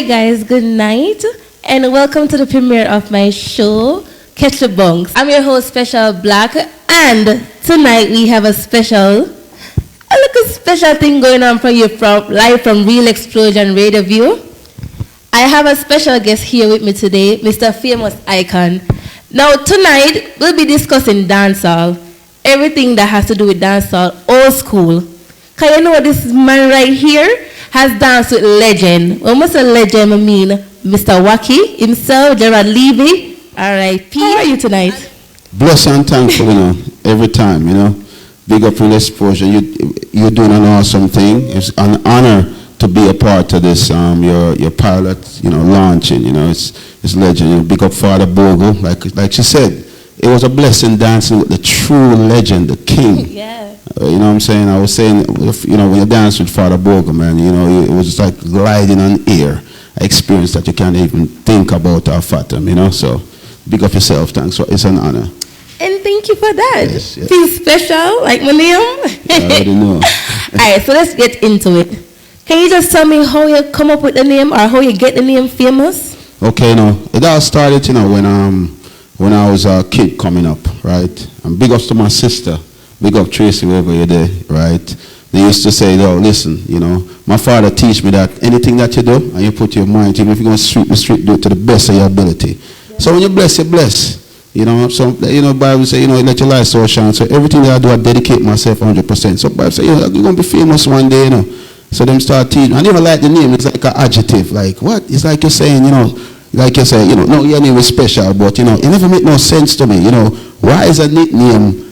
guys, good night, and welcome to the premiere of my show, Ketch. I'm your host, Specialblack, and tonight we have a little special thing going on for you live from Real Explosion Radio View. I have a special guest here with me today, Mr. Famous Icon. Now tonight, we'll be discussing dancehall, everything that has to do with dancehall, old school. Because you know this man right here has danced with legend. When I say legend, I mean Mr. Wacky himself, Gerard Levy, R.I.P. How are you tonight? Blessed and thankful, every time, Big up Real Exposure. You're doing an awesome thing. It's an honor to be a part of this, your pilot, launching, it's legend. Big up Father Bogle, like she said, it was a blessing dancing with the true legend, the king. Yeah. You know what I'm saying? I was saying, when you dance with Father Bogle, man, it was just like gliding on air. I experienced that you can't even think about our Fathom, so big up yourself, thanks. So it's an honor. And thank you for that. Yes. Feel special, like my name? I already know. All right, so let's get into it. Can you just tell me how you come up with the name or how you get the name Famous? Okay, it all started, when I was a kid coming up, right? And big ups to my sister. Big up Tracy, wherever you're there, right? They used to say, listen, my father teach me that anything that you do, and you put your mind, even if you're going to sweep the street, do it to the best of your ability. Yeah. So when you bless, you're blessed. So, Bible say, let your light so shine. So everything that I do, I dedicate myself 100%. So Bible say, you're going to be famous one day, So them start teaching. I never like the name. It's like an adjective. Like, what? It's like you're saying, like you say, no, your name is special, but, it never make no sense to me. Why is a nickname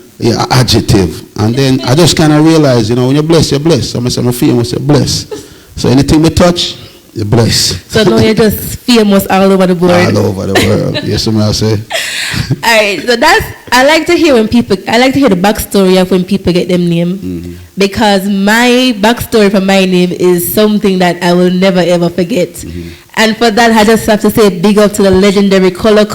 adjective? And then I just kind of realized, when you're blessed, you're blessed. So I say, I'm famous, you're blessed. So anything we touch, you're blessed. So now you're just famous all over the board. All over the world. Yes, somebody say. All right. So I like to hear the backstory of when people get them name. Mm-hmm. Because my backstory for my name is something that I will never ever forget. Mm-hmm. And for that, I just have to say big up to the legendary Colo.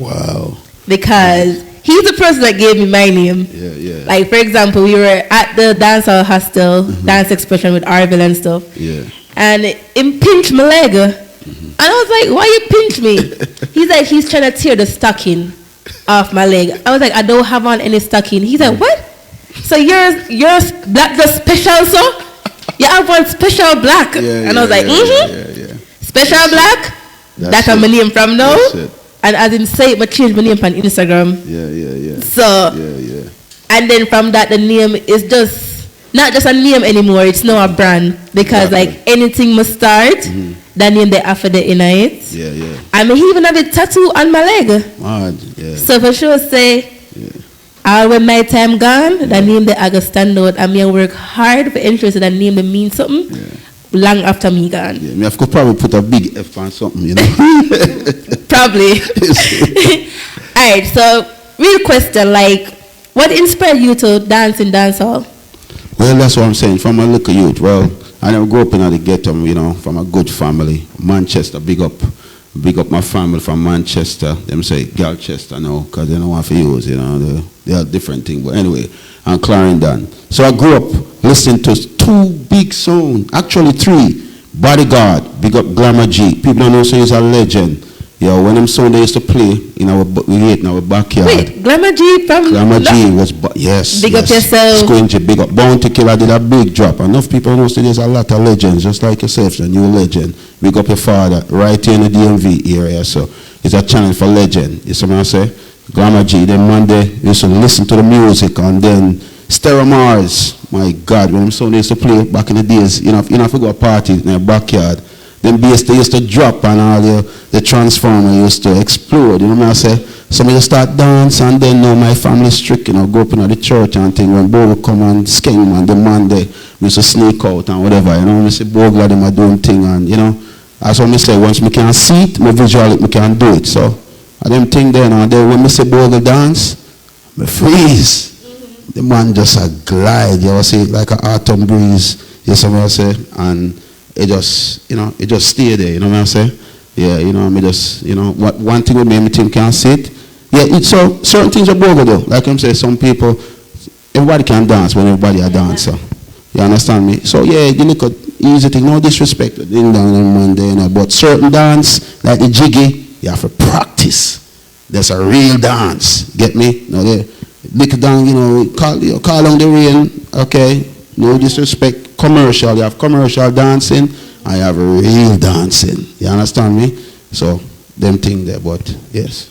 Wow. Because he's the person that gave me my name. Yeah. Like, for example, we were at the dancehall hostel, dance expression with Arville and stuff. Yeah. And he pinched my leg. And I was like, why you pinch me? He's like, he's trying to tear the stocking off my leg. I was like, I don't have on any stocking. He's like, what? So you're black, the special, so? You have one special black. Yeah, and I was like, yeah. Special black? That's my name from now. And as in say, I changed my name on Instagram. Yeah. So, yeah. And then from that, the name is just not just a name anymore. It's now a brand because like anything must start. That name they offer the in it. Yeah. I mean, he even have a tattoo on my leg. Mad, yeah. So for sure, say, all when my time gone, that name they I go stand out. I mean, work hard for interest. That name they mean something. Yeah. Long after me gone. Yeah, I could probably put a big F on something, Probably. Alright, so real question, like, what inspired you to dance in dancehall? Well, that's what I'm saying. From a little youth, I never grew up in the ghetto, from a good family. Manchester, big up my family from Manchester. Them say Galchester now, because they don't want to use, they are different things. But anyway, and Clarendon. So I grew up listening to 2 big songs, actually 3. Bodyguard, big up Glamour G. People don't know, so he's a legend. When them songs they used to play in our backyard. Wait, Glamour G from... Glamour G was, yes. Big up yourself. Squingy, big up. Bounty Killer did a big drop. Enough people know, so there's a lot of legends, just like yourself, a new legend. Big up your father, right here in the DMV area, so it's a channel for legend. You see what I say? Glamour G, then Monday, used to listen to the music, and then Stereo Mars, my God, when them songs they used to play back in the days, you know, if you go to a party in their backyard, then bass they used to drop and all the transformer used to explode, you know what I say? So I just start dance, and then my family strict, go up in the church and thing. When Bogle come and skank and the Monday, we used to sneak out and whatever, we say Bogle them are doing thing, and that's what I say, once we can see it, me visual it, we can do it. So I them thing then, and then when I say Bogle dance, me freeze. The man just a glide, you see, like an autumn breeze, you see what I say, and it just, it just stay there, you know what I'm saying? Yeah, me just, one thing with me, everything can sit. Yeah, it's so, certain things are Bogle though. Like I'm saying, some people, everybody can dance when everybody a dancer. You understand me? So yeah, you look at, easy thing, no disrespect to ding dong and Monday, you know, but certain dance, like the jiggy, you have to practice. That's a real dance. Get me? No, they lick down, you know, call on the rain, okay? No disrespect. Commercial, you have commercial dancing, I have real dancing. You understand me? So, them thing there, but yes.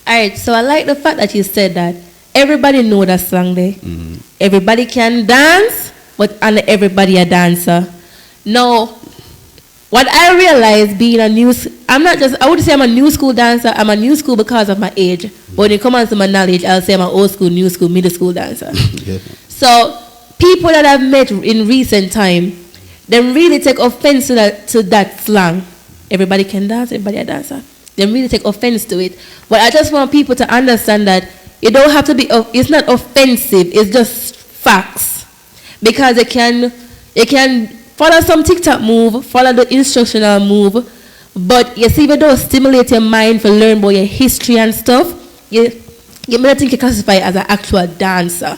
Alright, so I like the fact that you said that everybody know that song there. Mm-hmm. Everybody can dance, but not everybody a dancer. Now, what I realized being a new, I wouldn't say I'm a new school dancer, I'm a new school because of my age. But when it comes to my knowledge, I'll say I'm an old school, new school, middle school dancer. Yeah. So, people that I've met in recent time, they really take offense to that slang. Everybody can dance, everybody a dancer. They really take offense to it. But I just want people to understand that it don't have to be, it's not offensive, it's just facts. Because you can follow some TikTok move, follow the instructional move, but you see, even though stimulate your mind for learn about your history and stuff, you may not think you classify as an actual dancer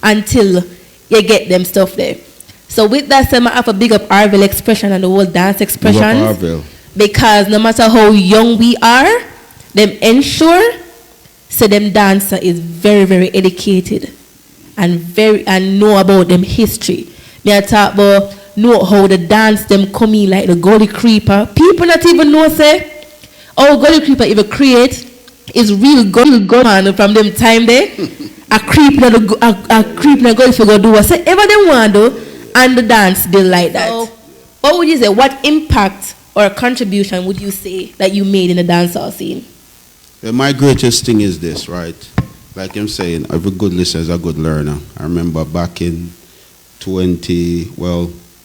until you get them stuff there. So with that said, I have a big up Arville expression and the whole dance expression. Because no matter how young we are, them ensure so them dancer is very, very educated and know about them history. They talk about know how the dance them come in like the Gully Creeper. People not even know say, oh, Gully Creeper even create is real good man from them time there. a creep na go if you go do what say ever them want do and the dance be like that. So, what would you say? What impact or contribution would you say that you made in the dancehall scene? Well, my greatest thing is this, right? Like I'm saying, every good listener is a good learner. I remember back in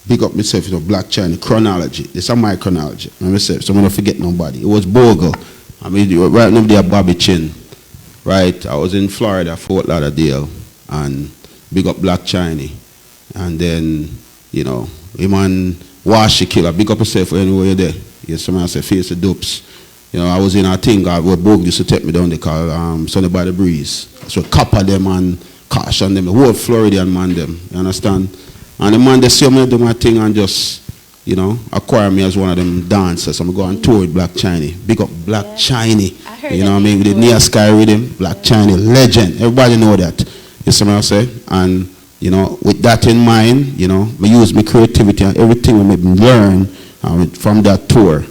big up myself, you know, Black China chronology. This is my chronology. Myself, so I'm not forget nobody. It was Bogle. I mean, right now there Bobby Chin. Right? I was in Florida, Fort Lauderdale, and big up Black China. And then, you know, him and Washi Killer, big up yourself anywhere you're there. Yes, somebody say face the dupes. You know, I was in a thing where Bogle used to take me down, they call Sunny by the Breeze. So copper them and caution them, the whole Floridian man them, you understand? And the man they see me do my thing and just, you know, acquire me as one of them dancers. I'm going to tour with Black China. Big up Black China. You know what I mean? With the Near Sky Rhythm, Black China, legend. Everybody know that. You see what I say? And, you know, with that in mind, you know, I use my creativity and everything I learn from that tour.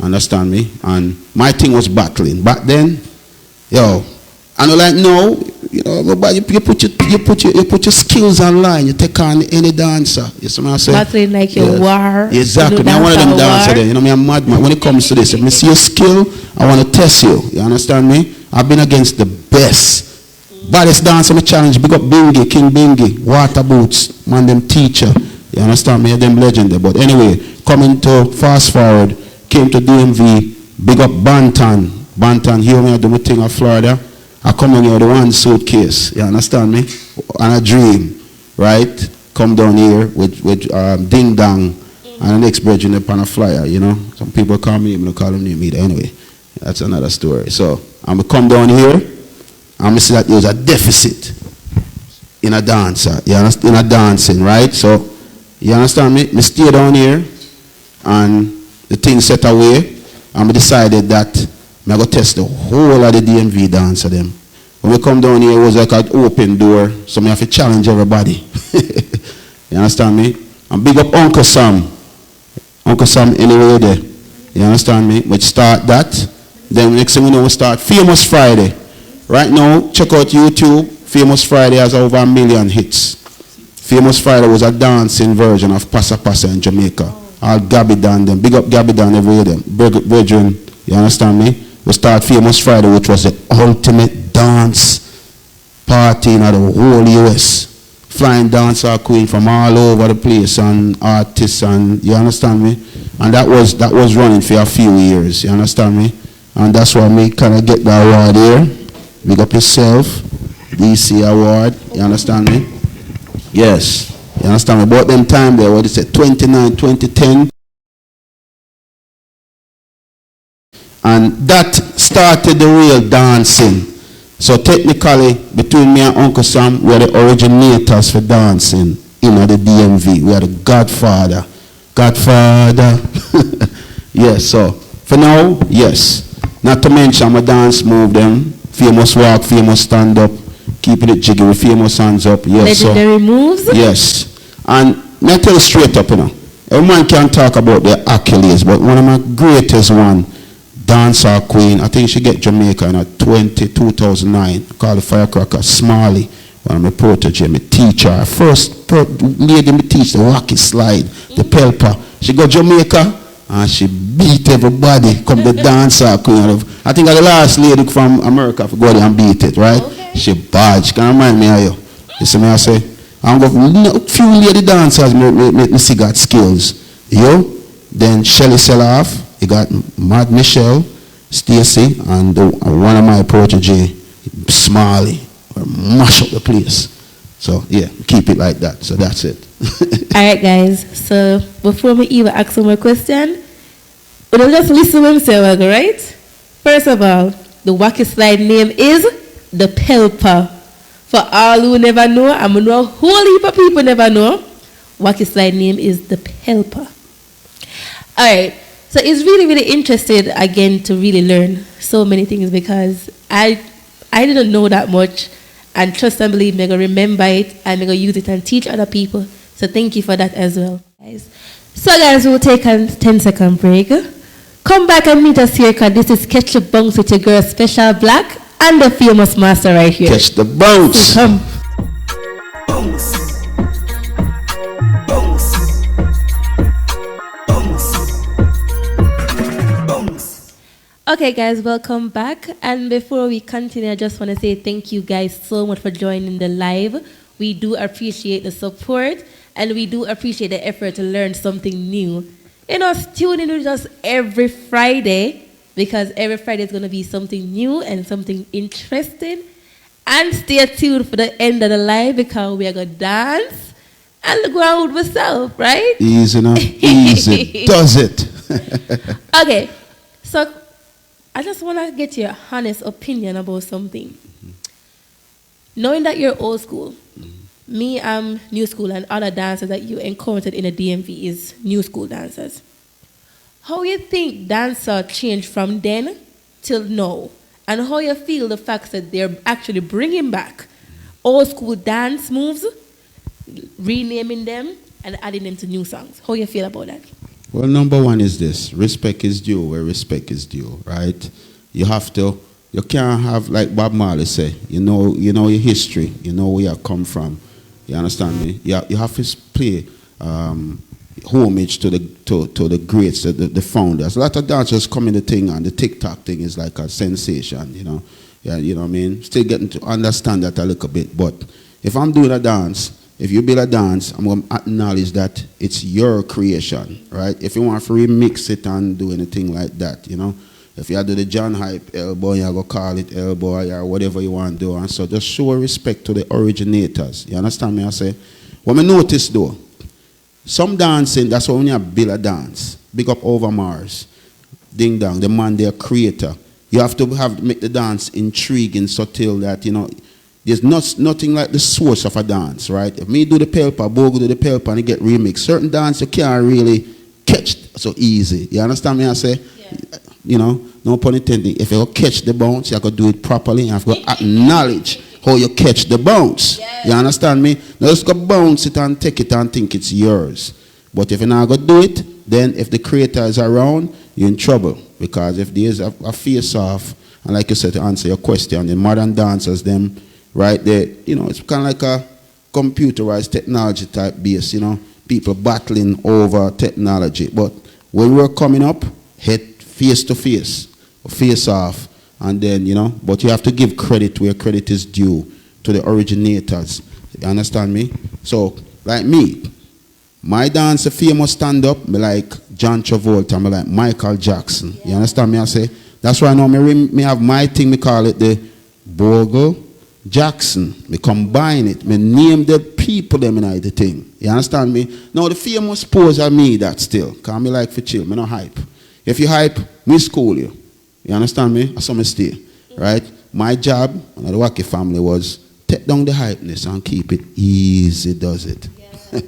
Understand me? And my thing was battling. Back then, yo, I know like no, you know, but you put your skills online. You take on any dancer. You see what I'm saying? Battling like your war. Exactly. I'm one of them dancers there. You know me, I'm mad man. When it comes to this, if I see your skill, I want to test you. You understand me? I've been against the best. Baddest dancer me challenge. Big up Bingy, King Bingy, Water Boots, man them teacher. You understand me? Them legend there. But anyway, coming to fast forward, came to DMV, big up Bantan. Bantan, here me I do my thing in Florida. I come down here with one suitcase, you understand me? And a dream, right? Come down here with Ding Dong and the next bridging upon a flyer, you know? Some people call me, I'm going to call them name either. Anyway, that's another story. So, I'm going to come down here, and I see that there's a deficit in a dancer, you understand? In a dancing, right? So, you understand me? I stay down here, and the thing set away, and I decided that I'm going to test the whole of the DMV dancer them. When we come down here, it was like an open door, so I have to challenge everybody. You understand me? And big up Uncle Sam. Uncle Sam anyway there. You understand me? We start that. Then next thing we know, we start Famous Friday. Right now, check out YouTube. Famous Friday has over 1 million hits. Famous Friday was a dancing version of Passa Passa in Jamaica. All Gabby Dan them. Big up Gabby Dan every day. Brethren, you understand me? We start Famous Friday, which was the ultimate dance party in the whole US. Flying dancer queen from all over the place and artists, and you understand me? And that was running for a few years, you understand me? And that's why me kind of get the award here. Big up yourself, DC award, you understand me? Yes, you understand me? About them time there, what is it, 2010. And that started the real dancing. So technically, between me and Uncle Sam, we are the originators for dancing in the DMV. We are the godfather. Godfather. Yes, so for now, yes. Not to mention my dance move them. Famous walk, famous stand up, keeping it jiggy with famous hands up. Yes, legendary moves. Yes. And me tell you straight up, you know. Every man can talk about their accolades, but one of my greatest one, dancehall queen, I think she get Jamaica in 2009, called the Firecracker, Smalley, one of my protege, my teacher, first lady me teach the Wacky slide, the pelpa. She got Jamaica and she beat everybody, come the dancehall queen. I think the last lady from America for go there and beat it, right? Okay. She badge. Can remind me of you? You see me I say? I'm going to few lady dancers me see got skills. You, then Shelly Sell-Off, you got Mad Michelle, Stacy, and one of my protege, Smalley, mash up the place. So yeah, keep it like that. So that's it. Alright guys, so before we even ask some more question, we'll just listen to himself, right? First of all, the Wacky slide name is the Pelpa. For all who never know, I'm going to know a whole heap of people never know, Wacky slide name is the Pelpa. Alright, so it's really interested again to really learn so many things because I didn't know that much, and trust and believe me, I'm going to remember it and I'm going to use it and teach other people. So thank you for that as well, guys. So guys, we'll take a 10-second break. Come back and meet us here because this is Catch the Bounce with your girl Specialblack and the famous master right here. Catch the bounce. So come. Bounce. Bounce. Bounce. Bounce. Okay guys, welcome back. And before we continue, I just want to say thank you guys so much for joining the live. We do appreciate the support and we do appreciate the effort to learn something new. You know, tune in with us every Friday because every Friday is going to be something new and something interesting. And stay tuned for the end of the live because we are going to dance and go out with myself, right? Easy enough. Easy. Does it. Okay, so I just want to get your honest opinion about something. Knowing that you're old school, me, I'm new school, and other dancers that you encountered in the DMV is new school dancers. How you think dancer changed from then till now? And how you feel the fact that they're actually bringing back old school dance moves, renaming them, and adding them to new songs? How you feel about that? Well, number one is this. Respect is due where respect is due, right? You can't have, like Bob Marley say, you know your history, you know where you come from. You understand me? You have to play homage to the greats, the founders. A lot of dancers come in the thing, and the TikTok thing is like a sensation, you know. Yeah, you know what I mean? Still getting to understand that a little bit. But if I'm doing a dance, if you build a dance, I'm going to acknowledge that it's your creation, right? If you want to remix it and do anything like that, you know. If you do the John Hype elbow, you go call it elbow or whatever you want to do. And so just show respect to the originators. You understand me? I say, what I notice though, some dancing, that's when you build a dance. Big up Over Mars, Ding Dong, the man, their creator. You have to make the dance intriguing, subtle, that, you know, there's nothing like the source of a dance, right? If me do the pelpa, Bogo do the pelpa, and you get remixed. Certain dance you can't really catch so easy. You understand me? I say, yeah. You know, no pun intended. If you catch the bounce, you have to do it properly. You have to acknowledge how you catch the bounce. Yes. You understand me? Now just go bounce it and take it and think it's yours. But if you're not going to do it, then if the creator is around, you're in trouble. Because if there's a face-off, and like you said, to answer your question, the modern dancers, them right there, you know, it's kind of like a computerized technology type base, you know, people battling over technology. But when we're coming up, head face to face, face off, and then, you know, but you have to give credit where credit is due to the originators. You understand me? So, like me, my dance, a famous stand-up, me like John Travolta, me like Michael Jackson. Yeah. You understand me? I say, that's why now me have my thing, me call it the Bogle Jackson. Me combine it, me name the people them in the thing. You understand me? Now the famous pose are me that still, because me like for chill, me no hype. If you hype, me school you. You understand me? That's how me stay. Right? My job, and the Wacky family was take down the hypeness and keep it easy, does it? Yeah.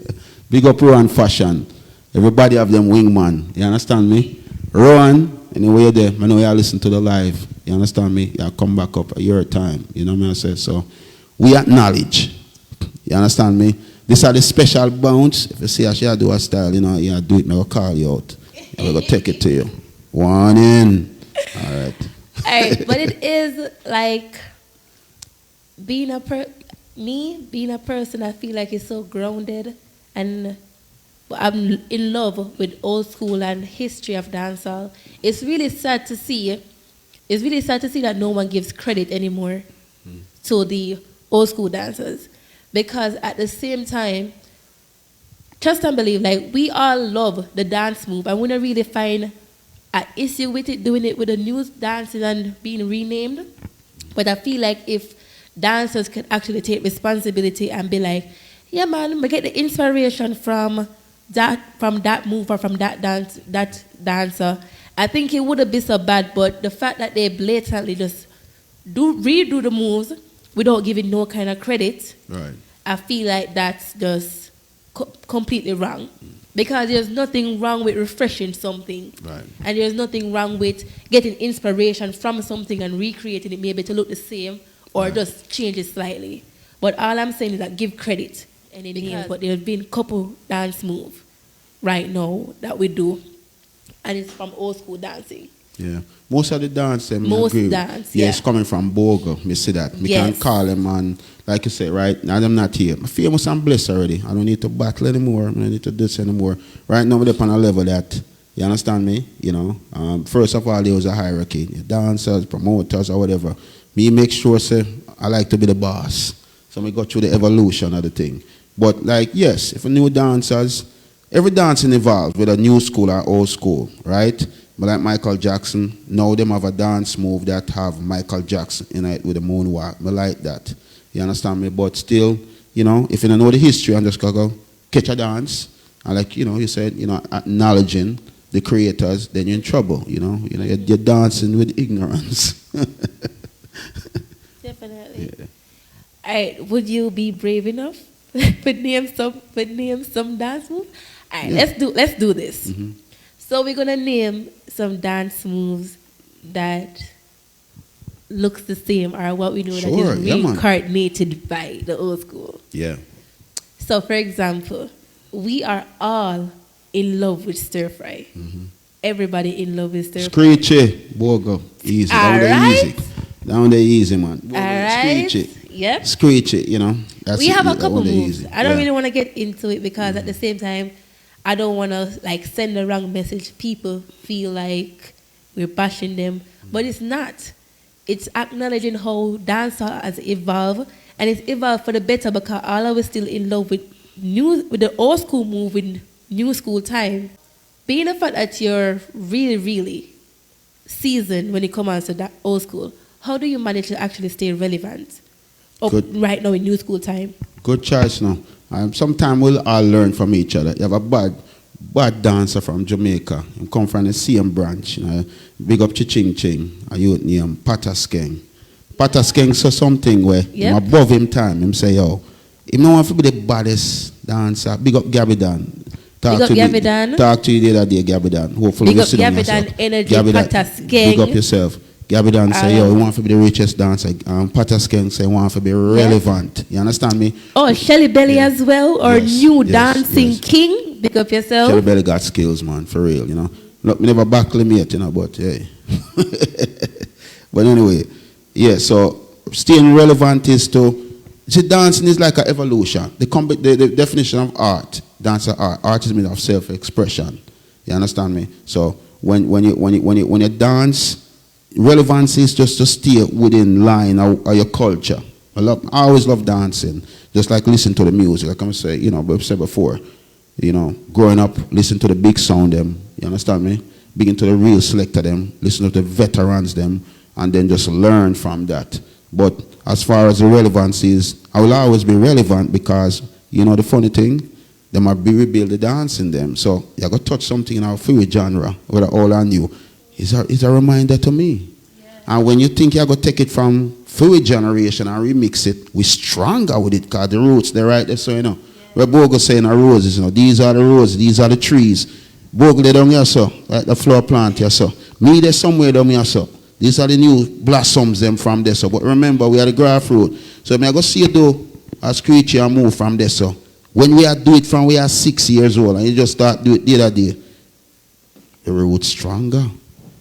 Big up Rowan Fashion. Everybody have them wingman. You understand me? Rowan, anyway you're there, I know you listen to the live. You understand me? You come back up at your time. You know what I say? So we acknowledge. You understand me? These are the special bounce. If you see how she do a style, you know, you do it, I will call you out. I will take it to you. One in. All right. All right, but it is like being a person, I feel like is so grounded, and I'm in love with old school and history of dancehall. It's really sad to see. It's really sad to see that no one gives credit anymore to the old school dancers, because at the same time, trust and believe, like we all love the dance move, and we don't really find an issue with it, doing it with the new dances and being renamed. But I feel like if dancers could actually take responsibility and be like, yeah man, we get the inspiration from that move or from that dancer, I think it wouldn't be so bad. But the fact that they blatantly just redo the moves without giving no kind of credit, Right. I feel like that's just completely wrong. Because there's nothing wrong with refreshing something. Right. And there's nothing wrong with getting inspiration from something and recreating it maybe to look the same or just change it slightly. But all I'm saying is that give credit. But there's been a couple dance moves right now that we do, and it's from old school dancing. Yeah. Most of the dance, them, Most agree. dance, Yeah, yeah. it's coming from Bogo. Me see that. Me Yes. can call them and, like you say, right, now I'm not here. I'm famous and blessed already. I don't need to battle anymore. I don't need to do this anymore. Right now, we're up on a level that, you understand me? You know, first of all, there was a hierarchy. Dancers, promoters, or whatever. Me make sure, say, I like to be the boss. So we go through the evolution of the thing. But, like, yes, if a new dancers, every dancing evolves, whether new school or old school, right? But like Michael Jackson, now them have a dance move that have Michael Jackson in it with the moonwalk. I like that. You understand me? But still, you know, if you don't know the history and just go catch a dance, and like, you know, you said, you know, acknowledging the creators, then you're in trouble, you know. You're dancing with ignorance. Definitely. Yeah. All right, would you be brave enough to name some dance moves? All right, Yeah. let's do this. Mm-hmm. So we're gonna name some dance moves that looks the same, or what we know that Sure, is yeah, man. reincarnated by the old school. Yeah. So, for example, we are all in love with stir fry. Everybody in love with stir fry. Screechy, Bogo, easy. Down there Alright. easy. Down there easy, man. Bogo, Alright. Screechy. Yep. Screechy, you know. That's We have a that couple one there moves. easy. I don't Yeah. really want to get into it because at the same time, I don't want to like send the wrong message. People feel like we're bashing them, but it's not. It's acknowledging how dancehall has evolved, and it's evolved for the better because all of us still in love with the old school move in new school time. Being the fact that you're really, really seasoned when it comes to that old school, how do you manage to actually stay relevant right now in new school time? Good choice now. Sometimes we'll all learn from each other. You have a bad dancer from Jamaica. He come from the same branch. You know, big up Chiching Ching, a youth named Pataskeng. Pataskeng saw something where him above him time. Him say, yo, he don't want to be the baddest dancer. Big up Gabby Dan. Big up Gabby Dan. Talk to you the other day, Gabby Dan. Hopefully Big up Gabby Dan, energy, Pataskeng. Big up yourself. Gabby Dan say, yo, he want to be the richest dancer. Pataskeng say, he want to be relevant. You understand me? Oh, Shelly Belly as well, or new dancing king. Big up yourself. Shelly Belly got skills, man, for real, you know. Look, me never backle him yet, you know, but hey. But anyway, yeah, so staying relevant is see, dancing is like an evolution. The definition of art, dancer art is made of self-expression. You understand me? So when you dance, relevance is just to stay within line of your culture. I always love dancing, just like listen to the music. Like I'm saying, you know, I've said before, you know, growing up, listen to the big sound them. You understand me? Begin to the real selector them, listen to the veterans them, and then just learn from that. But as far as the relevance is, I will always be relevant because, you know, the funny thing, they might be rebuild the dance in them. So you got to touch something in our fluid genre, whether all I knew. It's a reminder to me. Yeah. And when you think you're going to take it from fluid generation and remix it, we're stronger with it because the roots, they're right there, so you know. Yeah. Where Bogle saying are roses, you know. These are the roses, these are the trees. Bogle they down here, so, like the flower plant here, so. Me there somewhere down here, so. These are the new blossoms them from there, so. But remember, we are the grass road. So I go see you do as creature and move from there, so. When we are do it from we are 6 years old, and you just start do it the other day, the root stronger.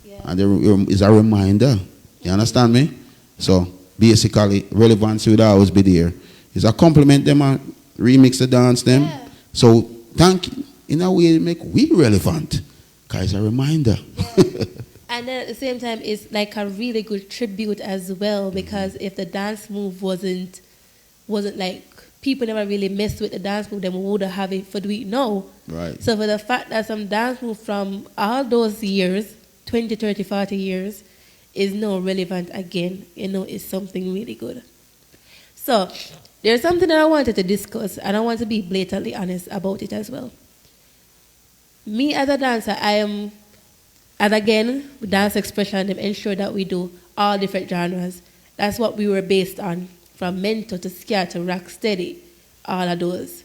Yeah. And it's a reminder. You understand me? So basically, relevance will always be there. It's a compliment them and remix the dance them. Yeah. So thank you. In a way, make we relevant. Because it's a reminder. Yeah. And then at the same time, it's like a really good tribute as well. Because if the dance move wasn't like, people never really messed with the dance move, then we would have it for do it now. Right. So for the fact that some dance move from all those years, 20, 30, 40 years, is now relevant again, it's something really good. So there's something that I wanted to discuss, and I want to be blatantly honest about it as well. Me as a dancer, I am, and again, with dance expression, ensure that we do all different genres. That's what we were based on, from mento to ska to rock steady, all of those.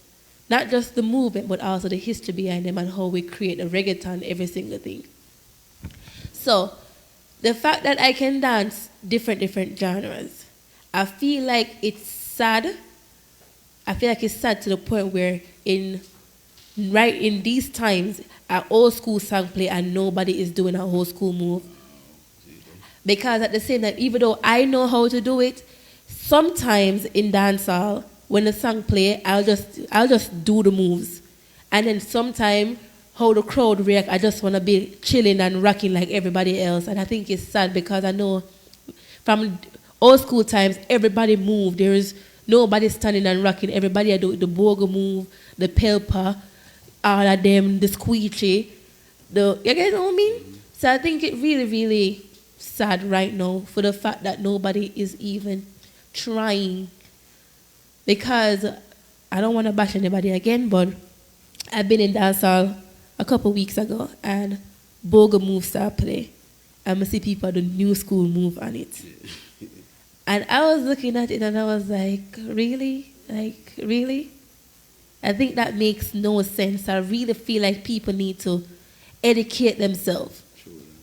Not just the movement, but also the history behind them and how we create the reggaeton, every single thing. So, the fact that I can dance different genres, I feel like it's sad. I feel like it's sad to the point where right in these times, an old school song play and nobody is doing a old school move. Because at the same time, even though I know how to do it, sometimes in dancehall, when the song play, I'll just do the moves. And then sometimes how the crowd react, I just want to be chilling and rocking like everybody else. And I think it's sad because I know from old school times, everybody moved. There is nobody standing and rocking. Everybody do the boga move, the pelpa, all of them, the squeegee. You guys know what I mean? So I think it really, really sad right now for the fact that nobody is even trying. Because I don't want to bash anybody again, but I've been in dancehall a couple weeks ago, and boga move start play. And I see people do new school move on it. And I was looking at it and I was like, really? Like, really? I think that makes no sense. I really feel like people need to educate themselves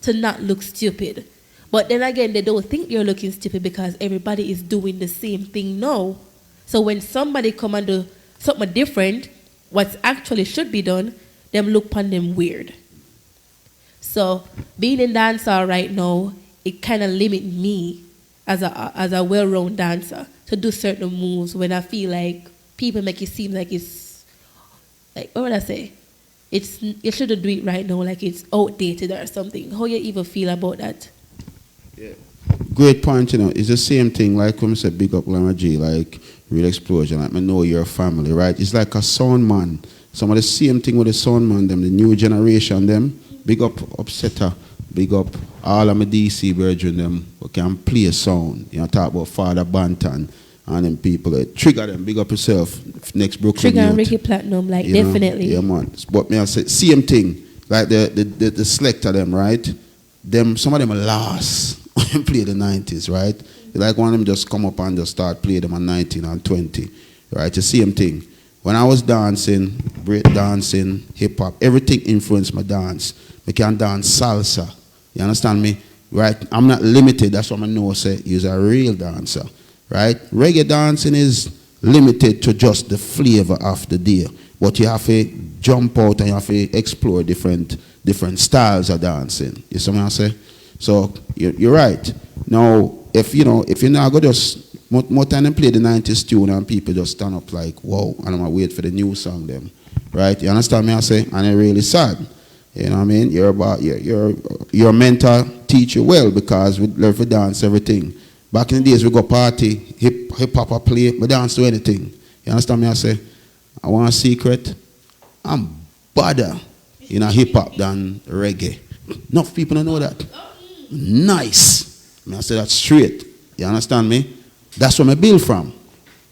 to not look stupid. But then again, they don't think they're looking stupid because everybody is doing the same thing now. So when somebody come and do something different, what actually should be done, them look upon them weird. So being in dancehall right now, it kind of limits me as a well-rounded dancer to do certain moves when I feel like people make it seem like it's, like, what would I say? You shouldn't do it right now, like it's outdated or something. How you even feel about that? Yeah. Great point, It's the same thing, like when I said big up Lama G, like Real Explosion, like I know your family, right? It's like a sound man. Some of the same thing with the sound man, them, the new generation, them. Big up Upsetter, big up all of my DC brethren, them, who can play a sound. Talk about Father Bantan and them people. Trigger them, big up yourself. Next Brooklyn Trigger and youth. Ricky Platinum, like, definitely. Yeah, man. But me, I say, same thing. Like the selector, them, right? Some of them are last. Play the 90s, right? Like one of them just come up and just start playing them at 19 and 20, right? The same thing. When I was dancing, break dancing, hip hop, everything influenced my dance. I can dance salsa. You understand me? Right? I'm not limited. That's what I know. Say he's a real dancer, right? Reggae dancing is limited to just the flavor of the day, but you have to jump out and you have to explore different styles of dancing. You see what I say? So you're right. Now, if you're not going to just more time than play the 90s tune and people just stand up like, whoa, and I'm going to wait for the new song them. Right? You understand me I say? And it's really sad. You know what I mean? Your mentor teach you well because we learn to dance everything. Back in the days we go party, hip hop I play, we dance to anything. You understand me I say? I want a secret. I'm better in a hip hop than reggae. Enough people don't know that. Nice. I say that straight. You understand me? That's where I build from.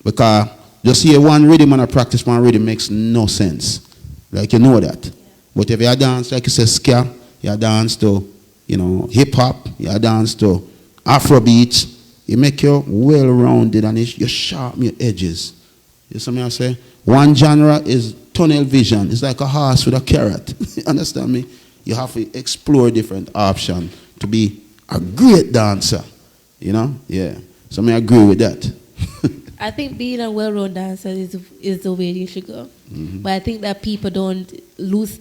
Because just hear one rhythm and I practice one rhythm makes no sense. Like you know that. But if you dance, like you say, ska, you dance to, hip hop, you dance to Afrobeat, it make you well-rounded and you sharpen your edges. You see me I say? One genre is tunnel vision. It's like a horse with a carrot. Understand me? You have to explore different options to be a great dancer. You know? Yeah. So I agree with that. I think being a well-known dancer is the way you should go. Mm-hmm. But I think that people lose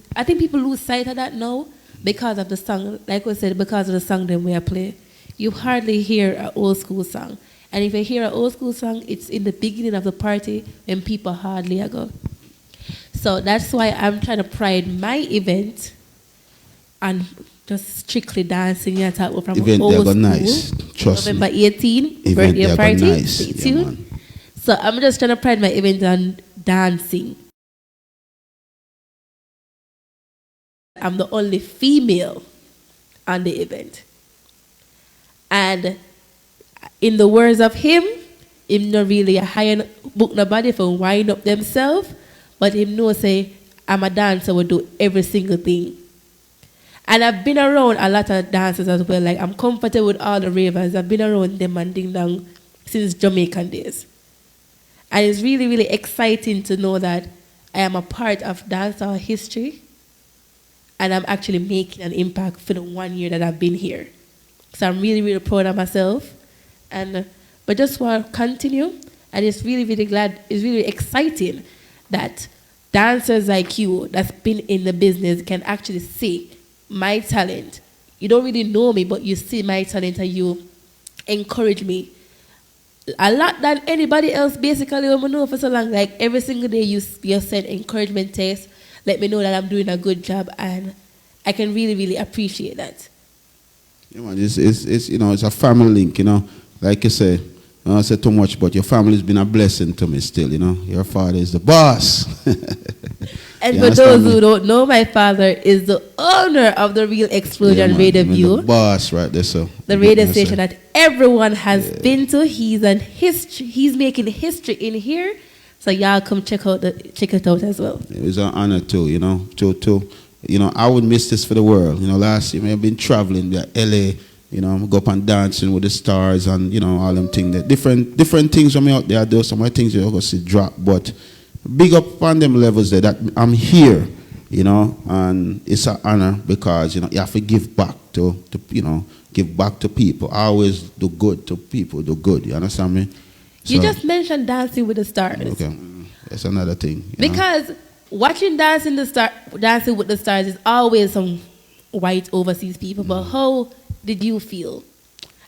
sight of that now because of the song. Like we said, because of the song that we are playing. You hardly hear an old school song. And if you hear an old school song, it's in the beginning of the party when people hardly go. So that's why I'm trying to pride my event on just strictly dancing and talk from event old school. Nice. Trust November me. 18, birthday party. Nice. Stay tuned. So I'm just trying to pride my event on dancing. I'm the only female on the event. And in the words of him not really a high book nobody for wind up themselves, but him know say I'm a dancer will do every single thing. And I've been around a lot of dancers as well. Like I'm comfortable with all the ravers. I've been around them and ding dong since Jamaican days. And it's really, really exciting to know that I am a part of dancehall history and I'm actually making an impact for the 1 year that I've been here. So I'm really, really proud of myself. But just want to continue. And it's really, really it's really exciting that dancers like you that's been in the business can actually see my talent. You don't really know me, but you see my talent and you encourage me a lot than anybody else basically when I know for so long. Like every single day you send encouragement text, let me know that I'm doing a good job, and I can really, really appreciate that. Yeah, man, it's you know, it's a family link, you know. Like you say, I don't say too much, but your family's been a blessing to me still, you know. Your father is the boss. And for those who don't know, my father is the owner of the Real Explosion Radio View. The boss right there, so. The radio station that everyone has been to. He's making history in here. So y'all come check it out as well. It was an honor too, you know, you know, I would miss this for the world. You know, last year I've been traveling to LA, you know, go up and dancing with the stars and, you know, all them things. That different things from me out there. There's some of the things you're going to see drop, but big up on them levels there that I'm here, you know, and it's an honor because, you know, you have to give back to you know, give back to people. I always do good to people, do good. You understand me? You just mentioned Dancing with the Stars. Okay, that's another thing. Because watching Dancing with the Stars is always some white overseas people. But how did you feel?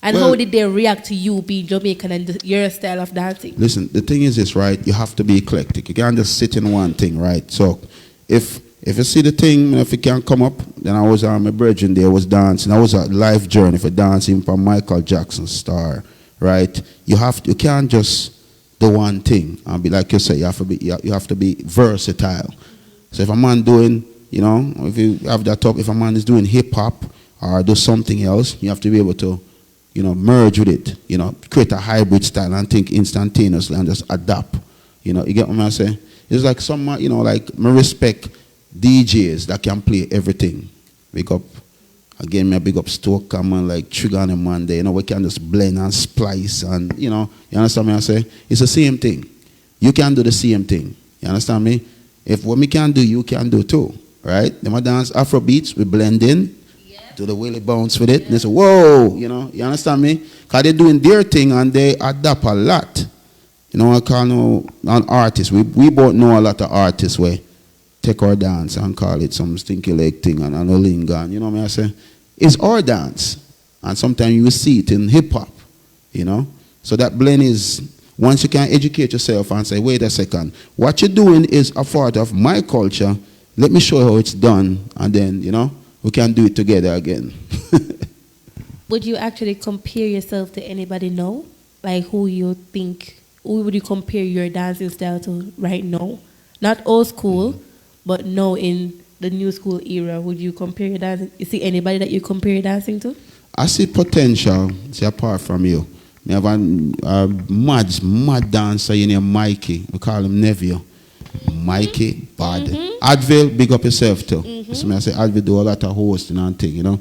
And how did they react to you being Jamaican and your style of dancing? Listen, the thing is this, right? You have to be eclectic. You can't just sit in one thing, right? So if you see the thing, if it can't come up, then I was on my brethren there, was dancing. I was a life journey for dancing from Michael Jackson's star, right? You can't just do one thing and be like you say, you have to be versatile. So if a man doing, you know, if you have that talk, if a man is doing hip hop or do something else, you have to be able to, you know, merge with it, you know, create a hybrid style and think instantaneously and just adapt. You know, you get what I'm saying? It's like some, you know, like, me respect DJs that can play everything. Big up, again, me big up Stoker, man, like Trigger on a Monday, you know, we can just blend and splice and, you know, you understand me I say? It's the same thing. You can do the same thing. You understand me? If what me can do, you can do too, right? Them a dance Afro beats, we blend in. Do the willy bounce with it. Yeah. They say, whoa, you know, you understand me? Because they're doing their thing and they adapt a lot. You know, I call an artist. We both know a lot of artists where take our dance and call it some stinky leg thing and a linga. You know what I say? It's our dance. And sometimes you will see it in hip hop, you know. So that blend is, once you can educate yourself and say, wait a second, what you're doing is a part of my culture. Let me show you how it's done. And then, you know, we can do it together again. Would you actually compare yourself to anybody now? Like who would you compare your dancing style to right now? Not old school, but now in the new school era. Would you compare your dancing? You see anybody that you compare your dancing to? I see potential, see, apart from you. I have a mad dancer named Mikey. We call him Neville. Mikey, bad. Advil, big up yourself too. So I say Advil do a lot of hosting and thing, you know.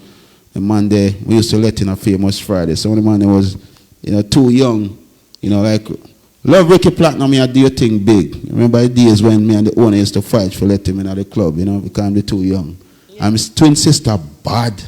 The man there, we used to let in a Famous Friday. So the man was, you know, too young, you know, like Love Ricky Platinum, me I do your thing big. Remember the days when me and the owner used to fight for let him in at the club, you know, because I'm too young. Yeah. I'm his twin sister bad.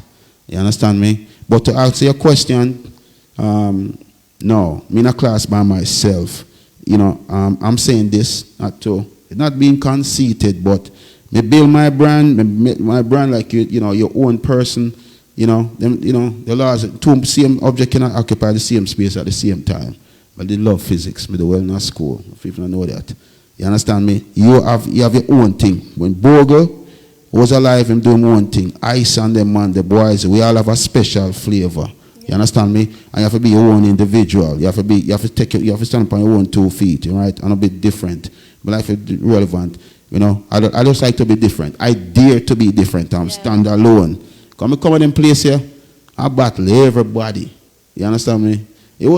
You understand me? But to answer your question, no, me in a class by myself. You know, I'm saying this not being conceited, but me build my brand, my brand like you know, your own person. You know, the laws, two same object cannot occupy the same space at the same time. But they love physics, me the well in school. If people don't know that. You understand me? You have your own thing. When Bogle was alive, him doing one thing. Ice and them man, the boys, we all have a special flavor. You understand me? And you have to be your own individual. You have to stand up on your own 2 feet, right? And a bit different. But life is relevant. You know, I just like to be different. I dare to be different. I'm stand alone. Come in place here, I battle everybody. You understand me? It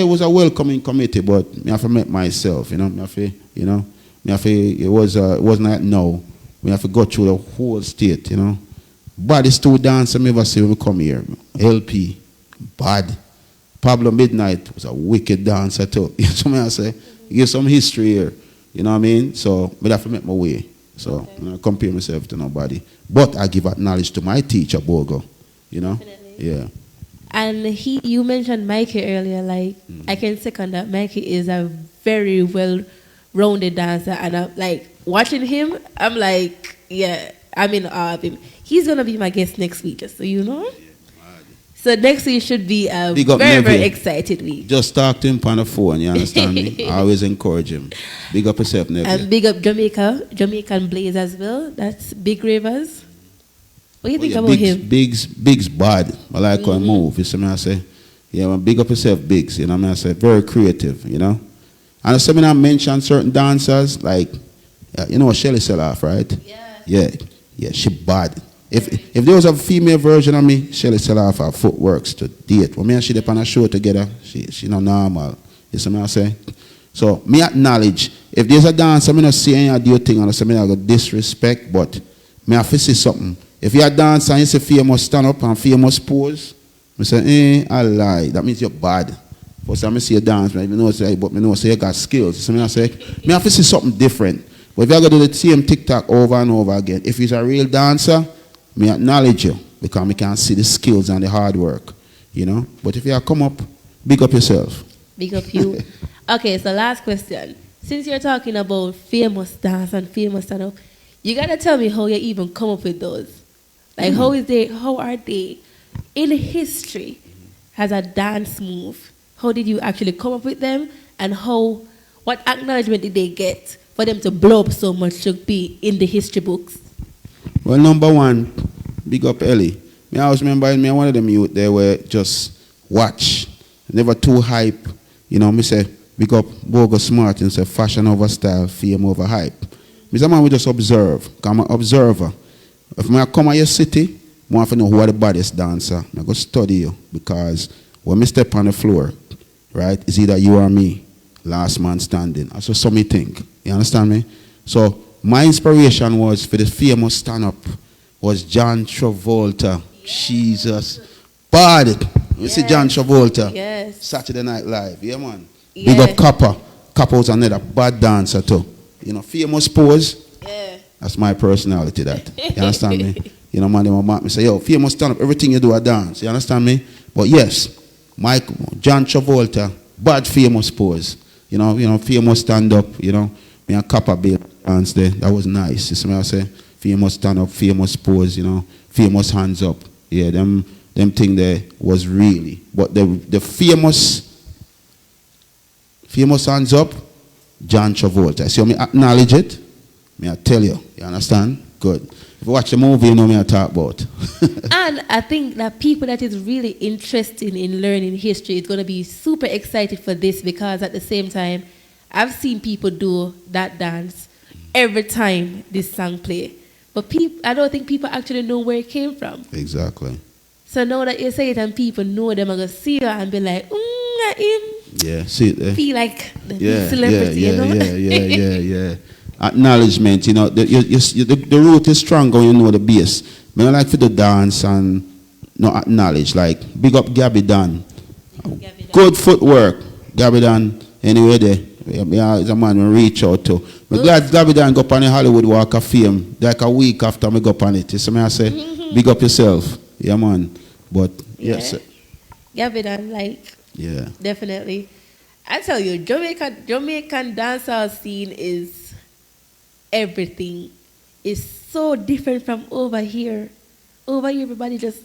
was a welcoming committee, but me have to make myself, you know. It wasn't like no. We have to go through the whole state, you know. Baddest two dancer me ever see when we come here. LP, bad. Pablo Midnight was a wicked dancer too. You know what I say? Give some history here. You know what I mean? So I have to make my way. So I don't compare myself to nobody. But I give knowledge to my teacher, Bogo. You know? Definitely. Yeah. And you mentioned Mikey earlier. Like, I can second that. Mikey is a very well-rounded dancer. And like, watching him, I'm like, yeah, I'm in awe of him. He's going to be my guest next week, just so you know. Yeah. So next week should be a very excited week. Just talk to him on the phone, you understand me? I always encourage him. Big up yourself, Neville. And big up Jamaican Blaze as well. That's Big Ravers. What do you think about him? Big's bad. I like how I move. You see me I say? Yeah, man, big up yourself, Biggs. You know what I mean? I say? Very creative, you know? And I mention certain dancers, like, you know Shelly Seloff, right? Yeah. Yeah, she bad. If there was a female version of me, Shelly Seloff her footworks to date. When me and she dip on a show together, she not normal. You see me I say? So me acknowledge, if there's a dancer, I not see any do your thing and I say me I got disrespect, but me have to see something. If you're a dancer and you say famous stand up and famous pose, I say, I lie. That means you're bad. First time I see you dance, but me know say you got skills. So me I say, me have to see something different. But if you're going to do the same TikTok over and over again, if he's a real dancer, me acknowledge you because me can see the skills and the hard work, you know. But if you come up, big up yourself. Big up you. Okay, so last question. Since you're talking about famous dance and famous stand-up, you gotta tell me how you even come up with those. Like how are they in history as a dance move? How did you actually come up with them, and what acknowledgement did they get for them to blow up so much to be in the history books? Well, number one, big up Ellie. I always remember me one of them youth, they were just watch. Never too hype. You know, me say, big up Bogo Smart and say fashion over style, fame over hype. Me say, man, we just observe. I'm an observer. If I come to your city, I want to know who are the baddest dancer. I go study you because when I step on the floor, right, it's either you or me, last man standing. That's what some me think. You understand me? So my inspiration was for the famous stand-up was John Travolta. Yes. Jesus. Bad. You see John Travolta? Yes. Saturday Night Live. Yeah, man. Yes. Big up Kappa. Kappa was another bad dancer too. You know, famous pose. Yeah. That's my personality, that. You understand me? You know, man, they mark me say, yo, famous stand-up, everything you do a dance. You understand me? But yes, John Travolta, bad famous pose. You know, famous stand-up, you know. Me and Kappa Bill dance there. That was nice. You see what I say? Famous stand-up, famous pose, you know, famous hands up. Yeah, them thing there was really. But the famous hands up, John Travolta. See how me acknowledge it? Me I tell you. You understand? Good. If you watch the movie, you know me I talk about. And I think that people that is really interested in learning history is going to be super excited for this, because at the same time, I've seen people do that dance every time this song play. But I don't think people actually know where it came from. Exactly. So now that you say it and people know them, I'm going to see you and be like, him. Yeah, see it there. Feel like the celebrity, you know? Yeah. Acknowledgement, you know, the root is stronger when you know the base. I don't like for the dance and not acknowledge. Like, big up Gabby Dan. Good footwork. Gabby Dan, anyway there. He's a man who reach out to. I'm glad Gabby done go up on the Hollywood Walk of Fame like a week after I go up on it. You see me I say, big up yourself. Yeah, man. But, yes. Gabby done, like, yeah. definitely. I tell you, Jamaican dancehall scene is everything. It's so different from over here. Over here, everybody just...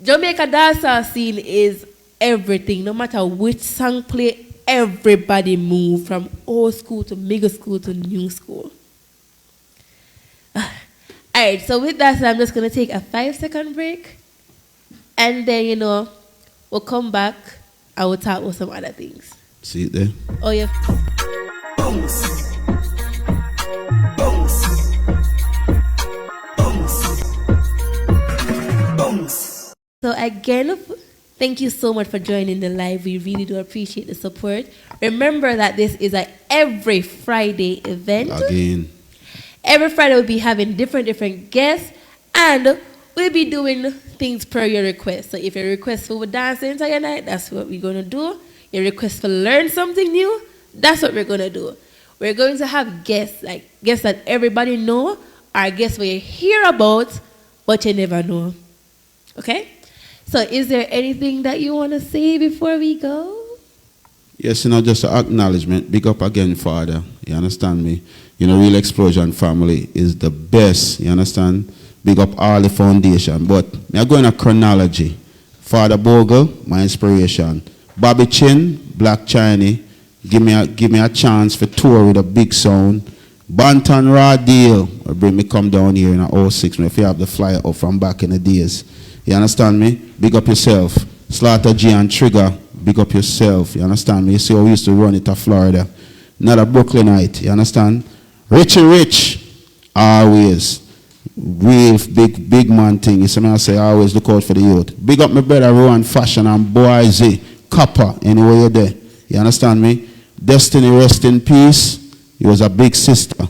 Jamaica dancehall scene is everything. No matter which song play, everybody move from old school to middle school to new school. Alright, so with that, I'm just going to take a 5-second break. And then, we'll come back and we'll talk about some other things. See it there? Oh, yeah. Bounce. Bounce. Bounce. Bounce. So again, thank you so much for joining the live. We really do appreciate the support. Remember that this is a every Friday event. Again. Every Friday we'll be having different guests, and we'll be doing things per your request. So if your request for dance the entire night, that's what we're going to do. Your request for learn something new, that's what we're going to do. We're going to have guests, like guests that everybody know, or guests where you hear about, but you never know. Okay? So is there anything that you want to say before we go? Yes, just an acknowledgement. Big up again, Father. You understand me? Real Explosion family is the best. You understand? Big up all the foundation. But I'm going to chronology. Father Bogle, my inspiration. Bobby Chin, Black Chinese, give me a chance for tour with a big sound. Banton Raw Deal, or bring me come down here in a 06 if you have the flyer up from back in the days. You understand me? Big up yourself. Slaughter G and Trigger, big up yourself. You understand me? You see how we used to run it to Florida. Not a Brooklynite, you understand? Richie Rich, always. Real big man thing. You see me I say, I always look out for the youth. Big up my brother Rowan Fashion and Boy Z, Copper, anywhere you're there. You understand me? Destiny, rest in peace. He was a big sister.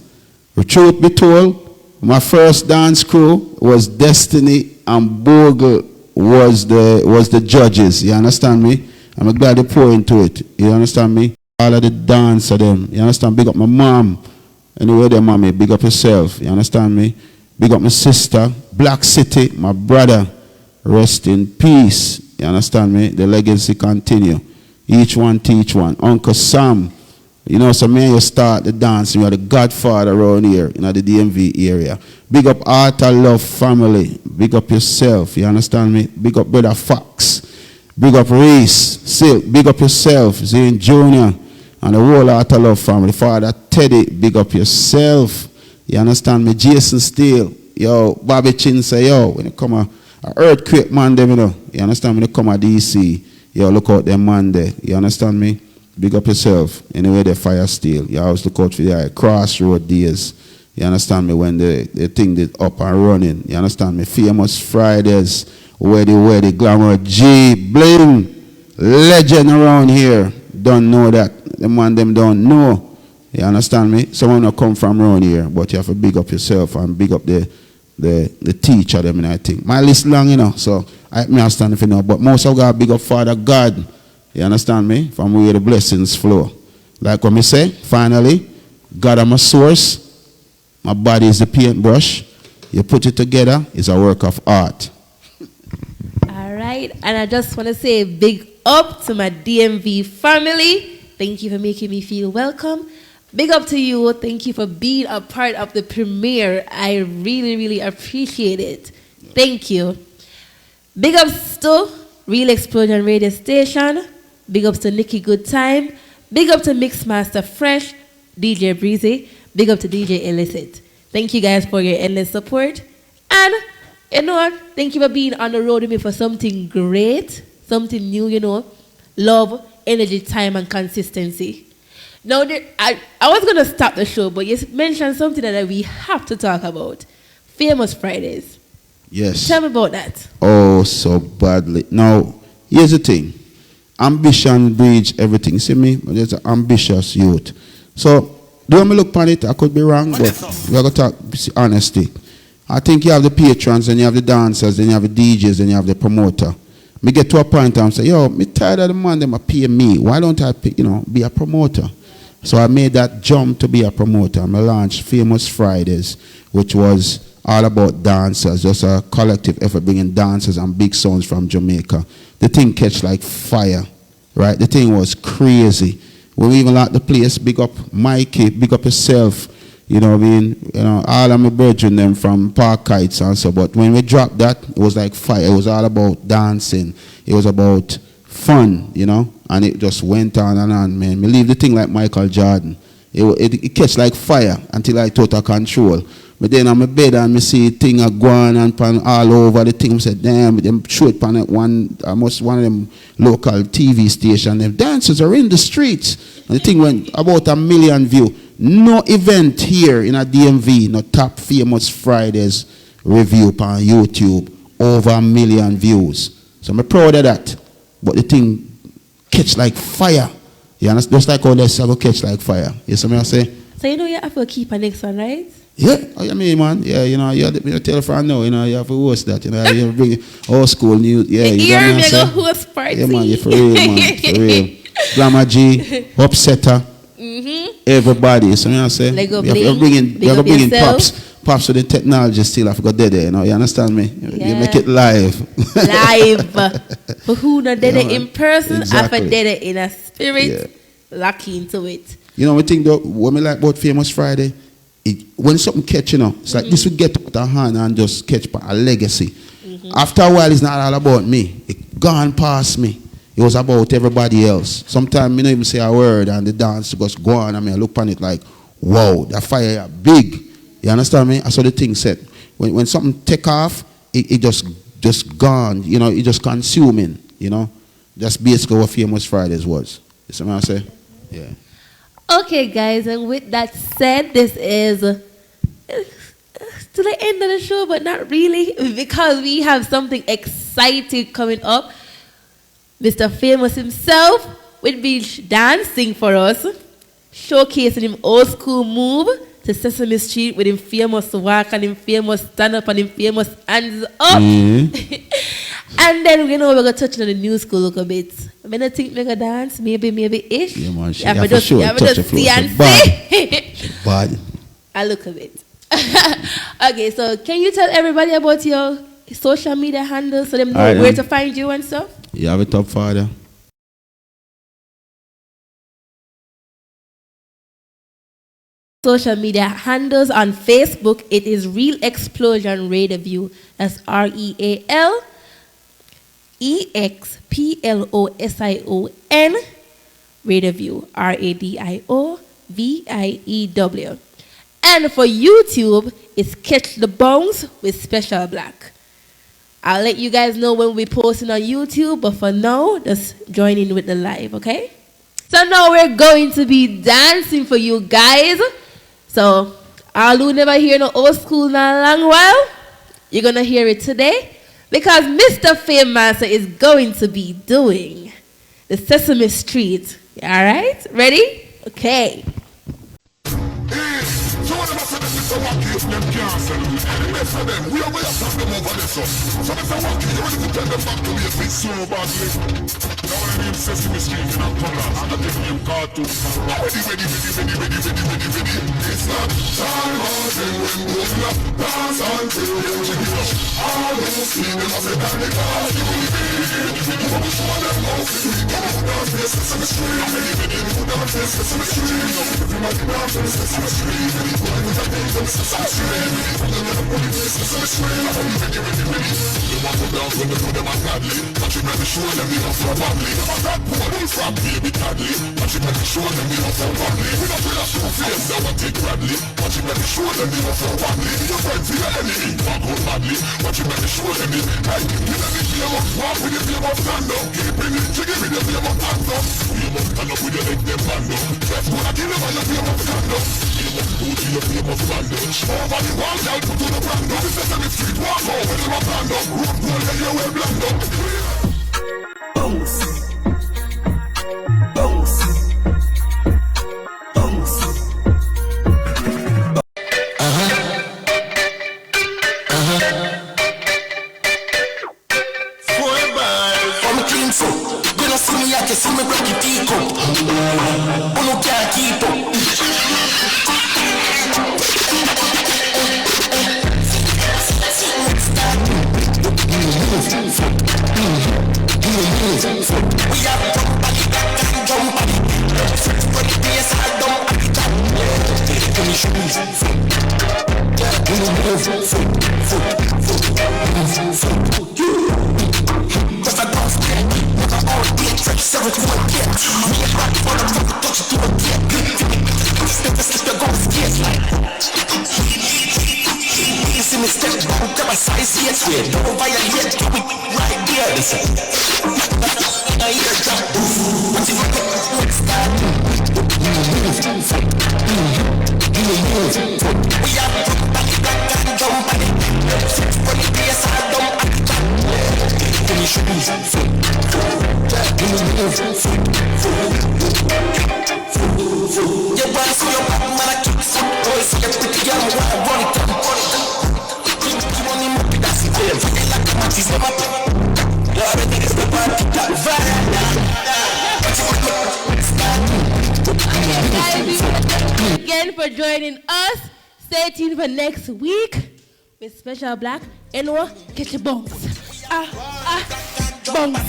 The truth be told, my first dance crew was Destiny and Bogle was the judges. You understand me? I'm glad they pour into it. You understand me? All of the dance of them. You understand? Big up my mom. Anyway, there, mommy. Big up yourself. You understand me? Big up my sister. Black City, my brother. Rest in peace. You understand me? The legacy continue. Each one teach one. Uncle Sam. So me and you start the dance. You are the godfather around here in the DMV area. Big up Art of Love family. Big up yourself. You understand me? Big up Brother Fox. Big up Reese. Silk. Big up yourself. Zane Jr. And the whole Art of Love family. Father Teddy. Big up yourself. You understand me? Jason Steele. Yo, Bobby Chin say, yo, when you come a earthquake man them, you understand me? When you come a DC, yo, look out them man there. You understand me? Big up yourself. Anyway, the fire steel. You always look out for the crossroad days. You understand me? When the thing is up and running. You understand me? Famous Fridays. Where the glamour G Bling. Legend around here. Don't know that. The man them don't know. You understand me? Someone will come from around here. But you have to big up yourself and big up the teacher them and I think. My list long, so I understand if you know. But most of God big up Father God. You understand me? From where the blessings flow. Like what me say, finally, God I'm a source. My body is the paintbrush. You put it together, it's a work of art. All right. And I just want to say big up to my DMV family. Thank you for making me feel welcome. Big up to you. Thank you for being a part of the premiere. I really, really appreciate it. Thank you. Big ups to Real Explosion Radio Station. Big ups to Nikki Good Time. Big up to Mixmaster Fresh, DJ Breezy. Big up to DJ Illicit. Thank you guys for your endless support. And, thank you for being on the road with me for something great, something new, love, energy, time, and consistency. Now, I was going to stop the show, but you mentioned something that we have to talk about. Famous Fridays. Yes. Tell me about that. Oh, so badly. Now, here's the thing. Ambition breeds everything. See me? There's an ambitious youth. So, do you want me look upon it? I could be wrong, but we're going to talk honesty. I think you have the patrons, and you have the dancers, then you have the DJs, and you have the promoter. Me get to a point and say, yo, me tired of the man, them pay me. Why don't I, be a promoter? So I made that jump to be a promoter. I launched Famous Fridays, which was all about dancers, just a collective effort bringing dancers and big sounds from Jamaica. The thing catch like fire, right? The thing was crazy. We even like the place, big up Mikey, big up yourself. You know what I mean? You know, all of my brethren them from Park Heights and so. But when we dropped that, it was like fire. It was all about dancing. It was about fun, you know. And it just went on and on, man. Me leave the thing like Michael Jordan. It catch like fire until I total control. But then I'm in bed and I see thing a going and pan all over the thing. I said, damn, them show it pan at one of them local TV station. Them dancers are in the streets. And the thing went about 1 million views. No event here in a DMV, no top Famous Fridays review on YouTube, over 1 million views. So I'm proud of that. But the thing catch like fire. You understand? Just like how they say, catch like fire. You see what I say? So you know you have to keep a next one, right? Yeah, oh, you mean, man? Yeah, you know, you have to tell for now, you know, you have to host that, you know, you bring old school news. Yeah, you hear me go host party. Yeah, man, you for real, man, for real. Glamour G, Upsetter, everybody. So I say, you're bringing pops with the technology still. I forgot there, you know. You understand me? Yeah. You make it live. Live. For who not did it in person, exactly. I did it in a spirit, lock into it. You know, we think though, what me like about Famous Friday, when something catch, you know, it's like this will get out of hand and just catch a legacy. After a while, it's not all about me. It gone past me. It was about everybody else. Sometimes I don't even say a word and the dance just go on. I mean, I look on it like, wow, that fire is big. You understand me? That's what the thing said. When something take off, it just gone. You know, it just consuming. You know, that's basically what Famous Fridays was. You see what I say? Yeah. Okay, guys, and with that said, this is to the end of the show, but not really, because we have something exciting coming up. Mr. Famous himself will be dancing for us, showcasing him old school move to Sesame Street with him famous walk and him famous stand up and him famous hands up. And then we're going to touch on the new school a little bit. I don't think we're going to dance, maybe ish. Yeah, man, you have to just see and say. Bad. I look a bit. Okay, so can you tell everybody about your social media handles so them know where to find you and stuff? You have it up, Father. Social media handles on Facebook, it is Real Explosion Radio View. That's REALEXPLOSION Radio View. RADIOVIEW. And for YouTube, it's Catch the Bones with Specialblack. I'll let you guys know when we're posting on YouTube, but for now, just join in with the live, okay? So now we're going to be dancing for you guys. So, all who never hear no old school in a long while, you're going to hear it today, because Mr. Famous is going to be doing the Sesame Street. All right? Ready? Okay. So Wacky if them can't sell it. The best of them, we are way up them over there, so Mr. Wacky, you ready to tell them back to me so badly. Now when I name Sesame Street in a color, and I give him cartoon. Ready. It's not time housing when we up, dance until we give it up. All those see them as a panic, you will be. You want to show them how to do it. Go down to Sesame Street, ready, go down to Sesame Street. If you might down to Sesame Street, ready, go down to Sesame Street, Sesame Street, ready. They want to dance when they put them on godly, but you better show them you know so badly. Them on that poor, they from baby godly, but you better show them you know so badly. We don't feel a show face, they want to take badly, but you better show them you know so badly. Your friends see your enemy, walk out badly, but you better show them it. Hey, you let me feel up, walk with your feel up, stand up, keeping it, you give me the feel up, hands up. You must stand up with your leg, them band up. That's what I kill them on your feel up, stand up. You must go to your feel up, stand up. Over the wall, y'all put to the brand up. Sesame Street, walk out with them a brand up. Road gold, and you will blend up. Bounce. See me break it deep up. Uno can't keep up. Don't violate, do it right there. Listen. I hear jump. What's it like? What's that? We are back and jump on it. For the place I don't act. Give me shoes. Give me moves. You wanna see your back, man, I keep some boys. So you're pretty young, run it down. You want me more, that's it. Feel like a match is never. You already is the party. Again for joining us. Stay tuned for next week with Special Black and Ketch bongs. Bongs.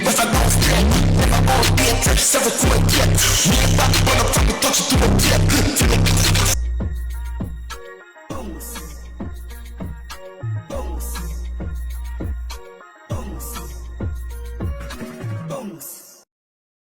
If I don't stay, never all be a touch, 7 to 8 yet. Me back, but I'm trying to touch it to the